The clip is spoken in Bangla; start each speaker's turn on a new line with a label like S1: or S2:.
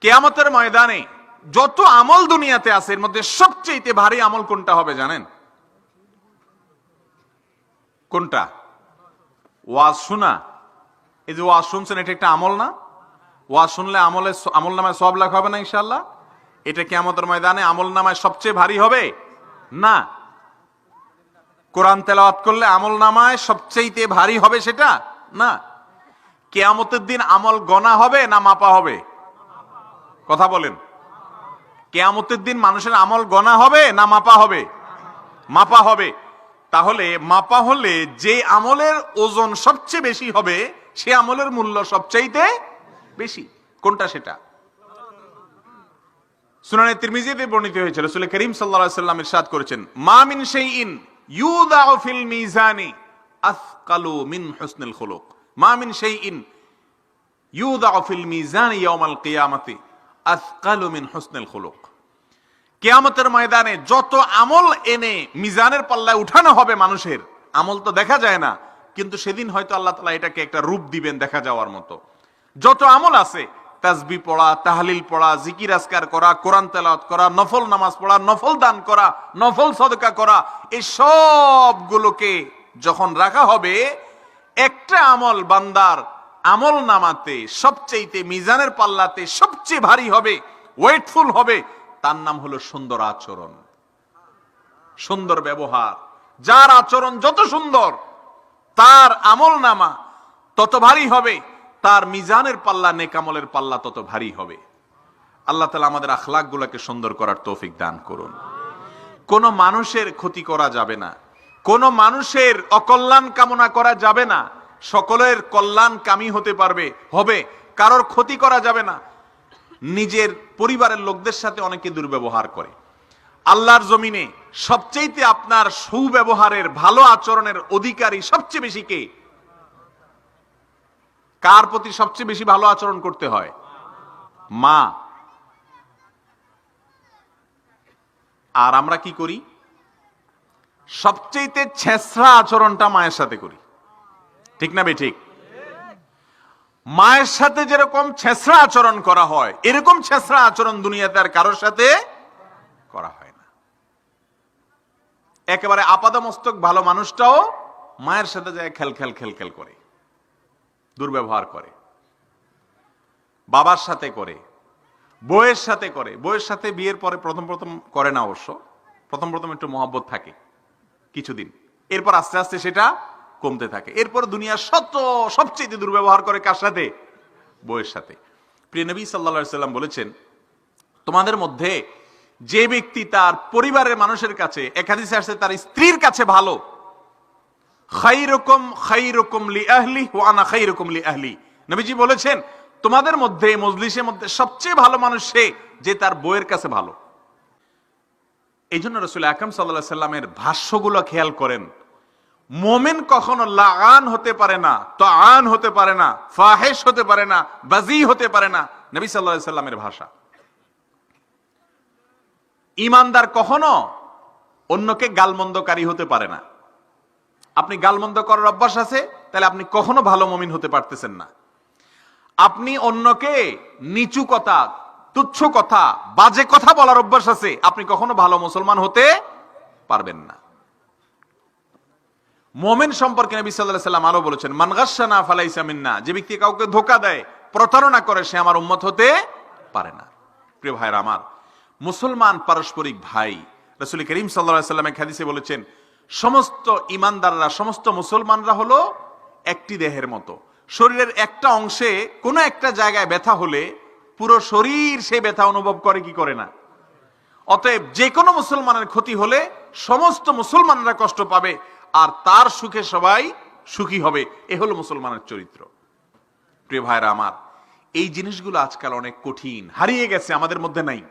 S1: কিয়ামতের ময়দানে যত আমল দুনিয়াতে আছে এর মধ্যে সবচেয়ে ভারী আমল কোনটা হবে জানেন? কোনটা? ওয়াজ শোনা। এই যে ওয়াজ শুনছেন, এটা একটা আমল না? ওয়াজ শুনলে আমল নামায় সওয়াব লেখা হবে না ইনশাআল্লাহ? এটা কিয়ামতের ময়দানে আমল নামায় সবচেয়ে ভারী হবে না। কোরআন তেলাওয়াত করলে আমল নামায় সবচেয়ে ভারী হবে সেটা না। কিয়ামতের দিন আমল গণা হবে না মাপা হবে? কথা বলেন। কিয়ামতের দিন মানুষের আমল গণা হবে না মাপা হবে? মাপা হবে। তাহলে মাপা হলে যে আমলের ওজন সবচেয়ে বেশি হবে সে আমলের মূল্য সবচাইতে বেশি। কোনটা সেটা? সুনানে তিরমিজিতে বর্ণিত হয়েছে, রাসূল করিম সাল্লাল্লাহু আলাইহি ওয়াসাল্লাম ইরশাদ করেছেন, মা মিন শাইইন ইউদাউ ফিল মিজানি আসকালু মিন হুসনিল খুলুক। মা মিন শাইইন ইউদাউ ফিল মিজানি ইয়াউমাল কিয়ামাতি আসকালু মিন হুসনিল খুলুক। কিয়ামতের ময়দানে যত আমল এনে মিজানের পাল্লায় উঠানো হবে মানুষের, আমল তো দেখা যায় না, কিন্তু সেদিন হয়তো আল্লাহ তাআলা এটাকে একটা রূপ দিবেন দেখা যাওয়ার মতো। যত আমল আছে, তাসবিহ পড়া, তাহলিল পড়া, জিকির আজকার করা, কোরআন তেলাওয়াত করা, নফল নামাজ পড়া, নফল দান করা, নফল সদকা করা, এই সবগুলোকে যখন রাখা হবে, একটা আমল বান্দার আমল নামাতে সবচেয়ে মিজানের পাল্লাতে সবচেয়ে ভারী হবে, ওয়েটফুল হবে, তার নাম হলো সুন্দর আচরণ, সুন্দর ব্যবহার। যার আচরণ যত সুন্দর তার আমল নামা তত ভারী হবে, তার মিজানের পাল্লা, নেক আমলের পাল্লা তত ভারী হবে। আল্লাহ তাআলা আমাদের আখলাক গুলাকে সুন্দর করার তৌফিক দান করুন। কোন মানুষের ক্ষতি করা যাবে না, কোন মানুষের অকল্যাণ কামনা করা যাবে না, সকলের কল্যাণ কামী হতে হবে, কারোর ক্ষতি করা যাবে না। নিজের পরিবারের লোকদের সাথে অনেকে দুর্ব্যবহার করে। আল্লাহর জমিনে সবচেয়ে আপনার সুব্যবহারের, ভালো আচরণের অধিকারী সবচেয়ে বেশি কে? কার প্রতি সবচেয়ে বেশি ভালো আচরণ করতে হয়? মা। আর আমরা কি করি? সবচেয়ে ছেঁচড়া আচরণটা মায়ের সাথে করি, ঠিক না বেঠিক? মায়ের সাথে যেরকম ছেঁচড়া আচরণ করা হয়, এরকম ছেঁচড়া আচরণ দুনিয়াতে আর কারোর সাথে করা হয় না। একেবারে আপাদমস্তক ভালো মানুষটাও মায়ের সাথে যায় খেল করে, দুর্ব্যবহার করে। বাবার সাথে করে, বউয়ের সাথে করে। বউয়ের সাথে বিয়ের পরে প্রথম করে না অবশ্য, প্রথম একটু মহব্বত থাকে কিছুদিন, এরপর আস্তে আস্তে সেটা কমতে থাকে। এরপর দুনিয়ার সবচেয়ে দুর্ব্যবহার করে কার সাথে? বউয়ের সাথে। প্রিয় নবী সাল্লাল্লাহু আলাইহি সাল্লাম বলেছেন, তোমাদের মধ্যে যে ব্যক্তি তার পরিবারের মানুষের কাছে, এক হাদিসে আসছে তার স্ত্রীর কাছে ভালো, খায়রুকুম লিআহলি ওয়া আনা খায়রুকুম লিআহলি। নবীজি বলেছেন, তোমাদের মধ্যে, মজলিসের মধ্যে সবচেয়ে ভালো মানুষ সে যে তার বউয়ের কাছে ভালো। এই জন্য রাসূল আকরাম সাল্লাল্লাহু আলাইহি সাল্লামের ভাষ্যগুলো খেয়াল করেন। মুমিন কখনো লাআন হতে পারে না, তাআন হতে পারে না, ফাহিশ হতে পারে না, বাযী হতে পারে না, নবী সাল্লাল্লাহু আলাইহি সাল্লামের ভাষা। ঈমানদার কখনো অন্যকে গালমন্দকারী হতে পারে না। আপনি গালমন্দ করার অভ্যাস আছে, তাহলে আপনি কখনো ভালো মুমিন হতে পারতেছেন না। আপনি অন্যকে নিচু কথা, তুচ্ছ কথা, বাজে কথা বলার অভ্যাস আছে, আপনি কখনো ভালো মুসলমান হতে পারবেন না। মুমিন সম্পর্কে নবী সাল্লাল্লাহু আলাইহি সাল্লাম আরো বলেছেন, মান গাশশানা ফালাইসা মিন্না। যে ব্যক্তি কাউকে ধোঁকা দেয়, প্রতারণা করে, সে আমার উম্মত হতে পারে না। প্রিয় ভাইরা আমার, মুসলমান পারস্পরিক ভাই। রাসূল করিম সাল্লাল্লাহু আলাইহি সাল্লাম এক হাদিসে বলেছেন, সমস্ত ঈমানদাররা, সমস্ত মুসলমানরা হলো একটি দেহের মতো। শরীরের একটা অংশে কোনো একটা জায়গায় ব্যথা হলে পুরো শরীর সেই ব্যথা অনুভব করে কি করে না? অতএব যে কোনো মুসলমানের ক্ষতি হলে সমস্ত মুসলমানরা কষ্ট পাবে, আর তার সুখে সবাই সুখী হবে। এ হলো মুসলমানের চরিত্র। প্রিয় ভাইরা আমার, এই জিনিসগুলো আজকাল অনেক কঠিন, হারিয়ে গেছে, আমাদের মধ্যে নাই।